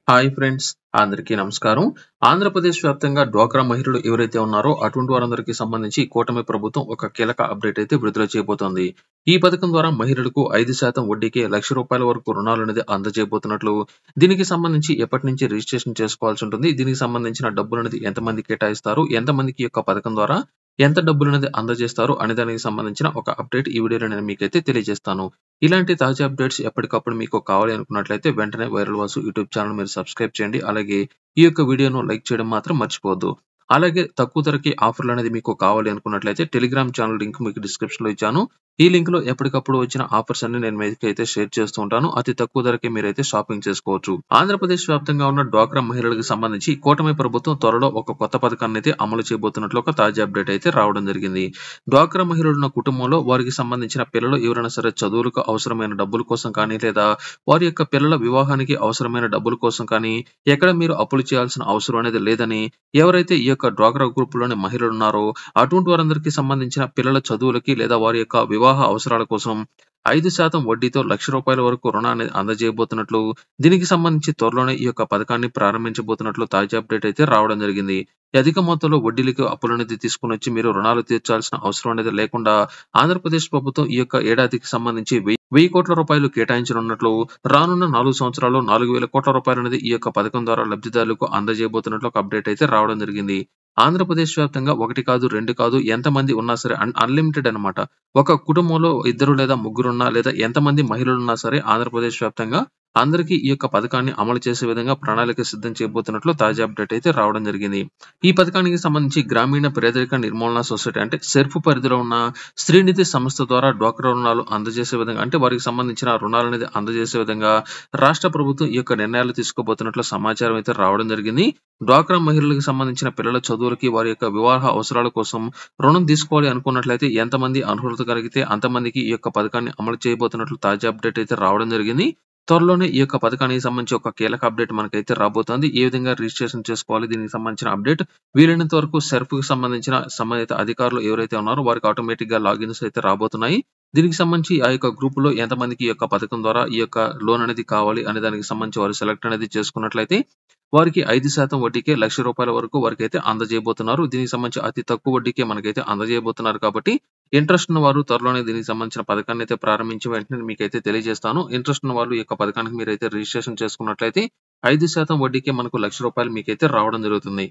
Hi friends, అందరికీ నమస్కారం. ఆంధ్రప్రదేశ్ వ్యాప్తంగా డ్వాక్రా మహిళలు ఎవరైతే ఉన్నారో అటువంటి వారందరికీ సంబంధించి కూటమి ప్రభుత్వం ఒక కీలక అప్డేట్ అయితే విడుదల చేయబోతోంది. ఈ పథకం ద్వారా మహిళలకు 5% వడ్డీకే ₹1,00,000 వరకు రుణాలనేది అందజేయబోతున్నట్లు, దీనికి సంబంధించి ఎప్పటి నుంచి రిజిస్ట్రేషన్ చేసుకోవాల్సి ఉంటుంది, దీనికి సంబంధించిన డబ్బులనేది ఎంతమంది కేటాయిస్తారు, ఎంతమందికి ఈ యొక్క పథకం ద్వారా ఎంత డబ్బులనేది అందజేస్తారు అనే దానికి సంబంధించిన ఒక అప్డేట్ ఈ వీడియోలో నేను మీకైతే తెలియజేస్తాను. ఇలాంటి తాజా అప్డేట్స్ ఎప్పటికప్పుడు మీకు కావాలి అనుకున్నట్లయితే వెంటనే వైరల్ వాసు యూట్యూబ్ ఛానల్ మీరు సబ్స్క్రైబ్ చేయండి. అలాగే ఈ యొక్క వీడియోను లైక్ చేయడం మాత్రం మర్చిపోవద్దు. అలాగే తక్కువ ధరకి ఆఫర్లు అనేది మీకు కావాలి అనుకున్నట్లయితే టెలిగ్రామ్ ఛానల్ లింక్ మీకు డిస్క్రిప్షన్ లో ఇచ్చాను. ఈ లింక్ లో ఎప్పటికప్పుడు వచ్చిన ఆఫర్స్ అన్ని నేను మీకైతే షేర్ చేస్తూ ఉంటాను. అతి తక్కువ ధరకే మీరైతే షాపింగ్ చేసుకోవచ్చు. ఆంధ్రప్రదేశ్ వ్యాప్తంగా ఉన్న డ్వాక్రా మహిళలకు సంబంధించి కూటమి ప్రభుత్వం త్వరలో ఒక కొత్త పథకాన్ని అయితే అమలు చేయబోతున్నట్లు ఒక తాజా అప్డేట్ అయితే రావడం జరిగింది. డ్వాక్రా మహిళలున్న కుటుంబంలో వారికి సంబంధించిన పిల్లలు ఎవరైనా సరే చదువులకు అవసరమైన డబ్బుల కోసం కానీ, లేదా వారి యొక్క పిల్లల వివాహానికి అవసరమైన డబ్బుల కోసం కానీ ఎక్కడ మీరు అప్పులు చేయాల్సిన అవసరం అనేది లేదని, ఎవరైతే ఈ యొక్క డ్వాక్రా గ్రూప్ లోని మహిళలు ఉన్నారో అటువంటి వారందరికీ సంబంధించిన పిల్లల చదువులకి లేదా వారి యొక్క వివాహ అవసరాల కోసం 5% వడ్డీతో ₹1,00,000 వరకు రుణాన్ని అందజేయబోతున్నట్లు, దీనికి సంబంధించి త్వరలోనే ఈ యొక్క పథకాన్ని ప్రారంభించబోతున్నట్లు తాజా అప్డేట్ అయితే రావడం జరిగింది. అధిక మొత్తంలో వడ్డీలకు అప్పులనేది తీసుకుని వచ్చి మీరు రుణాలు తీర్చాల్సిన అవసరం అనేది లేకుండా ఆంధ్రప్రదేశ్ ప్రభుత్వం ఈ యొక్క ఏడాదికి సంబంధించి ₹1,000 కోట్ల కేటాయించనున్నట్లు, రానున్న 4 సంవత్సరాల్లో ₹4,000 కోట్ల అనేది ఈ యొక్క పథకం ద్వారా లబ్ధిదారులకు అందజేయబోతున్నట్లు ఒక అప్డేట్ అయితే రావడం జరిగింది. ఆంధ్రప్రదేశ్ వ్యాప్తంగా 1 కాదు, 2 కాదు, ఎంతమంది ఉన్నా సరే అన్‌లిమిటెడ్ అన్నమాట. ఒక కుటుంబంలో 2 లేదా ముగ్గురున్నా, లేదా ఎంతమంది మహిళలున్నా సరే ఆంధ్రప్రదేశ్ వ్యాప్తంగా అందరికీ ఈ యొక్క పథకాన్ని అమలు చేసే విధంగా ప్రణాళిక సిద్ధం చేయబోతున్నట్లు తాజా అప్డేట్ అయితే రావడం జరిగింది. ఈ పథకానికి సంబంధించి గ్రామీణ పేదరిక నిర్మూలన సొసైటీ అంటే సెర్ఫ్ పరిధిలో ఉన్న శ్రీనిధి సంస్థ ద్వారా డ్వాక్రా రుణాలు అందజేసే విధంగా, అంటే వారికి సంబంధించిన రుణాలనేది అందజేసే విధంగా రాష్ట్ర ప్రభుత్వం ఈ యొక్క నిర్ణయాలు తీసుకోబోతున్నట్లు సమాచారం అయితే రావడం జరిగింది. డ్వాక్రా మహిళలకు సంబంధించిన పిల్లల చదువులకి, వారి యొక్క వివాహ అవసరాల కోసం రుణం తీసుకోవాలి అనుకున్నట్లయితే ఎంతమంది అర్హులత కలిగితే అంతమందికి ఈ యొక్క పథకాన్ని అమలు చేయబోతున్నట్లు తాజా అప్డేట్ అయితే రావడం జరిగింది. త్వరలోనే ఈ యొక్క పథకానికి సంబంధించి ఒక కీలక అప్డేట్ మనకైతే రాబోతోంది. ఏ విధంగా రిజిస్ట్రేషన్ చేసుకోవాలి, దీనికి సంబంధించిన అప్డేట్ వీలైనంత వరకు సెర్ఫ్‌కి సంబంధించిన సంబంధిత అధికారులు ఎవరైతే ఉన్నారో వారికి ఆటోమేటిక్‌గా లాగిన్స్ అయితే రాబోతున్నాయి. దీనికి సంబంధించి ఆ యొక్క గ్రూప్‌లో ఎంతమందికి ఈ యొక్క పథకం ద్వారా ఈ యొక్క లోన్ అనేది కావాలి అనే దానికి సంబంధించి వారు సెలెక్ట్ అనేది చేసుకున్నట్లయితే వారికి 5% వడ్డీకే ₹1,00,000 వరకు వారికైతే అందజేయబోతున్నారు. దీనికి సంబంధించి అతి తక్కువ వడ్డీకే మనకైతే అందజేయబోతున్నారు కాబట్టి ఇంట్రెస్ట్ ఉన్న వారు త్వరలోనే దీనికి సంబంధించిన పథకాన్ని అయితే ప్రారంభించి వెంటనే మీకైతే తెలియజేస్తాను. ఇంట్రెస్ట్ ఉన్న వాళ్ళు ఈ యొక్క పథకానికి మీరైతే రిజిస్ట్రేషన్ చేసుకున్నట్లయితే 5% వడ్డీకే మనకు ₹1,00,000 మీకైతే రావడం జరుగుతుంది.